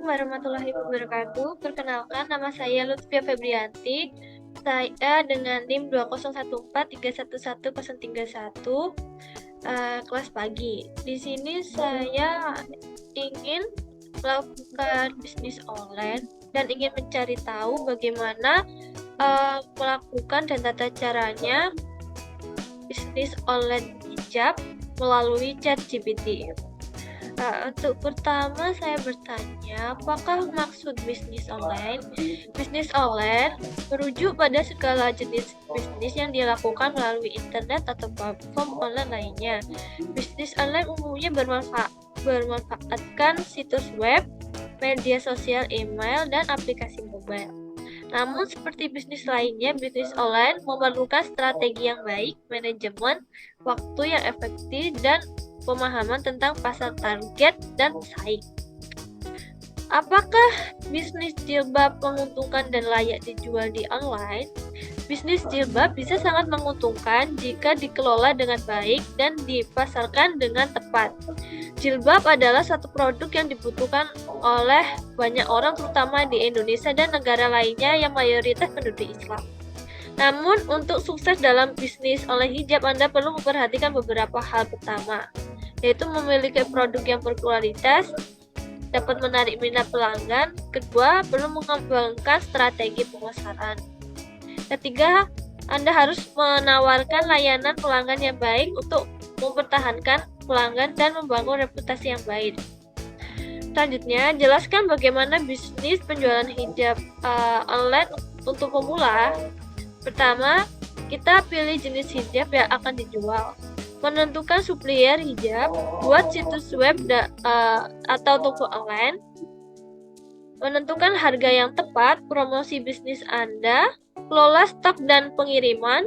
warahmatullahi wabarakatuh. Perkenalkan, nama saya Lutfia Febrianti. Saya dengan NIM 20143110131 kelas pagi. Di sini saya ingin melakukan bisnis online dan ingin mencari tahu bagaimana melakukan dan tata caranya bisnis online hijab melalui ChatGPT. Untuk pertama saya bertanya, apakah maksud bisnis online? Bisnis online merujuk pada segala jenis bisnis yang dilakukan melalui internet atau platform online lainnya. Bisnis online umumnya bermanfaatkan situs web, media sosial, email, dan aplikasi mobile. Namun seperti bisnis lainnya, bisnis online memerlukan strategi yang baik, manajemen waktu yang efektif, dan pemahaman tentang pasar target dan pesaing. Apakah bisnis jilbab menguntungkan dan layak dijual di online? Bisnis jilbab bisa sangat menguntungkan jika dikelola dengan baik dan dipasarkan dengan tepat. Jilbab adalah satu produk yang dibutuhkan oleh banyak orang, terutama di Indonesia dan negara lainnya yang mayoritas penduduk Islam. Namun, untuk sukses dalam bisnis online hijab, Anda perlu memperhatikan beberapa hal. Pertama, yaitu memiliki produk yang berkualitas, dapat menarik minat pelanggan. Kedua, perlu mengembangkan strategi pemasaran. Ketiga, Anda harus menawarkan layanan pelanggan yang baik untuk mempertahankan pelanggan dan membangun reputasi yang baik. Selanjutnya, jelaskan bagaimana bisnis penjualan hijab online untuk pemula. Pertama, kita pilih jenis hijab yang akan dijual. Menentukan supplier hijab, buat situs web atau toko online. Menentukan harga yang tepat, promosi bisnis Anda, kelola stok dan pengiriman,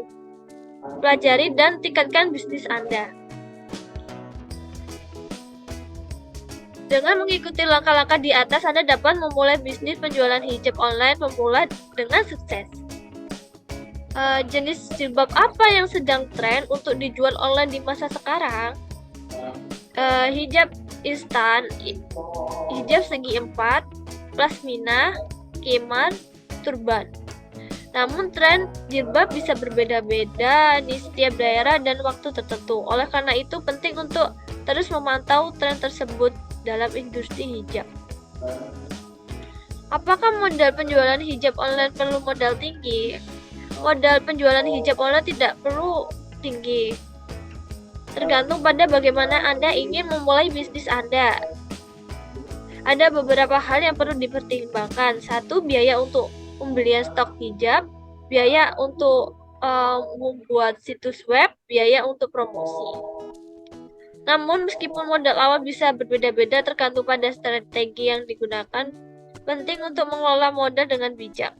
pelajari dan tingkatkan bisnis Anda. Dengan mengikuti langkah-langkah di atas, Anda dapat memulai bisnis penjualan hijab online pemula dengan sukses. Jenis jilbab apa yang sedang tren untuk dijual online di masa sekarang? Hijab instan, hijab segi 4, plasmina, khimar, turban. Namun tren jilbab bisa berbeda-beda di setiap daerah dan waktu tertentu. Oleh karena itu penting untuk terus memantau tren tersebut dalam industri hijab. Apakah modal penjualan hijab online perlu modal tinggi? Modal penjualan hijab online tidak perlu tinggi. Tergantung pada bagaimana Anda ingin memulai bisnis Anda. Ada beberapa hal yang perlu dipertimbangkan. 1. Biaya untuk pembelian stok hijab, biaya untuk membuat situs web, biaya untuk promosi. Namun meskipun modal awal bisa berbeda-beda tergantung pada strategi yang digunakan, penting untuk mengelola modal dengan bijak.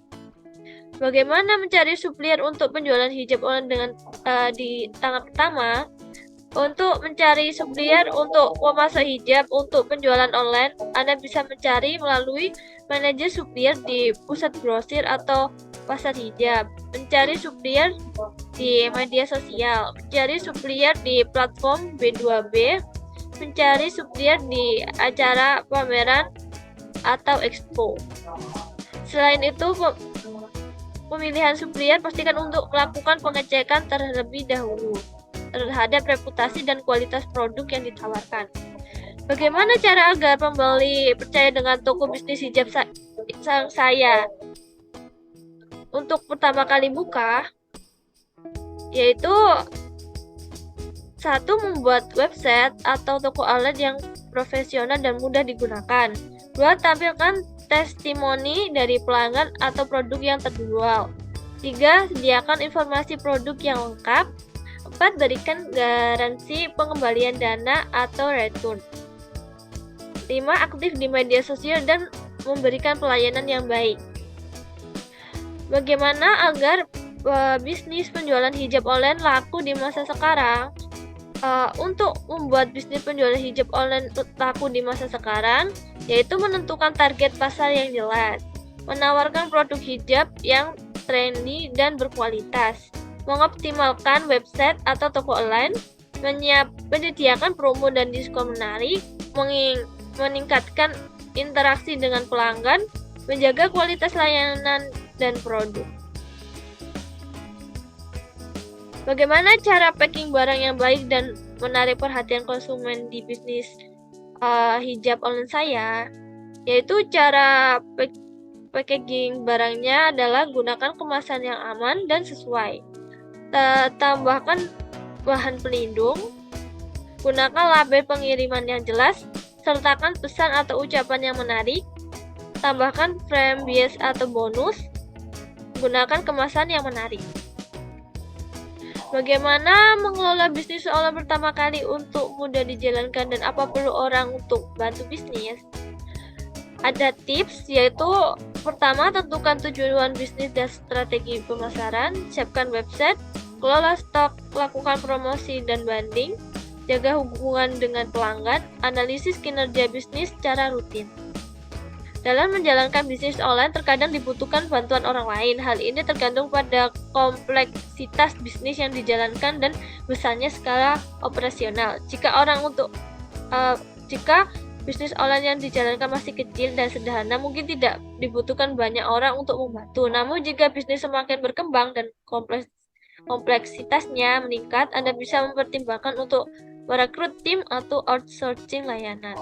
Bagaimana mencari supplier untuk penjualan hijab online dengan di tahap pertama? Untuk mencari supplier untuk memasok hijab untuk penjualan online, Anda bisa mencari melalui manajer supplier di pusat grosir atau pasar hijab, mencari supplier di media sosial, mencari supplier di platform B2B, mencari supplier di acara pameran atau expo. Selain itu, pemilihan supplier pastikan untuk melakukan pengecekan terlebih dahulu terhadap reputasi dan kualitas produk yang ditawarkan. Bagaimana cara agar pembeli percaya dengan toko bisnis hijab saya? Untuk pertama kali buka, yaitu 1. Membuat website atau toko online yang profesional dan mudah digunakan. 2. Tampilkan testimoni dari pelanggan atau produk yang terjual. 3. Sediakan informasi produk yang lengkap. 4. Berikan garansi pengembalian dana atau return. 5. Aktif di media sosial dan memberikan pelayanan yang baik. Bagaimana agar bisnis penjualan hijab online laku di masa sekarang? Untuk membuat bisnis penjualan hijab online laku di masa sekarang, yaitu menentukan target pasar yang jelas, menawarkan produk hijab yang trendy dan berkualitas, mengoptimalkan website atau toko online, menyediakan promo dan diskon menarik, meningkatkan interaksi dengan pelanggan, menjaga kualitas layanan dan produk. Bagaimana cara packing barang yang baik dan menarik perhatian konsumen di bisnis hijab online saya? Yaitu cara packaging barangnya adalah gunakan kemasan yang aman dan sesuai. Tambahkan bahan pelindung, gunakan label pengiriman yang jelas, sertakan pesan atau ucapan yang menarik, tambahkan frame bias atau bonus, gunakan kemasan yang menarik. Bagaimana mengelola bisnis online pertama kali untuk mudah dijalankan dan apa perlu orang untuk bantu bisnis? Ada tips, yaitu pertama, tentukan tujuan bisnis dan strategi pemasaran, siapkan website, kelola stok, lakukan promosi dan banding, jaga hubungan dengan pelanggan, analisis kinerja bisnis secara rutin. Dalam menjalankan bisnis online, terkadang dibutuhkan bantuan orang lain. Hal ini tergantung pada kompleksitas bisnis yang dijalankan dan besarnya skala operasional. Jika bisnis online yang dijalankan masih kecil dan sederhana, mungkin tidak dibutuhkan banyak orang untuk membantu. Namun jika bisnis semakin berkembang dan kompleksitasnya meningkat, Anda bisa mempertimbangkan untuk merekrut tim atau outsourcing layanan.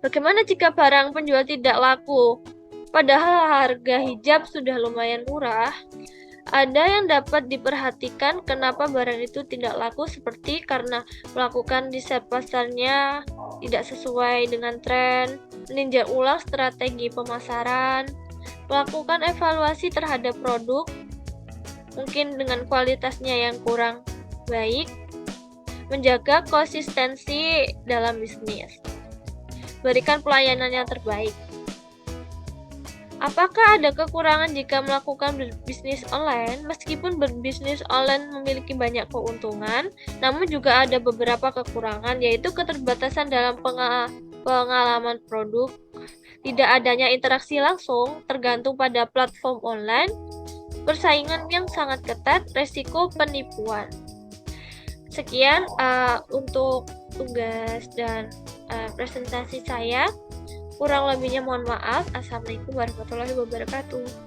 Bagaimana jika barang penjual tidak laku? Padahal harga hijab sudah lumayan murah. Ada yang dapat diperhatikan kenapa barang itu tidak laku, seperti karena melakukan riset pasarnya tidak sesuai dengan tren, meninjau ulang strategi pemasaran, melakukan evaluasi terhadap produk, mungkin dengan kualitasnya yang kurang baik, menjaga konsistensi dalam bisnis, berikan pelayanan yang terbaik. Apakah ada kekurangan jika melakukan bisnis online? Meskipun berbisnis online memiliki banyak keuntungan, namun juga ada beberapa kekurangan, yaitu keterbatasan dalam pengalaman produk, tidak adanya interaksi langsung, tergantung pada platform online, persaingan yang sangat ketat, resiko penipuan. Sekian untuk tugas dan presentasi saya. Kurang lebihnya mohon maaf. Assalamualaikum warahmatullahi wabarakatuh.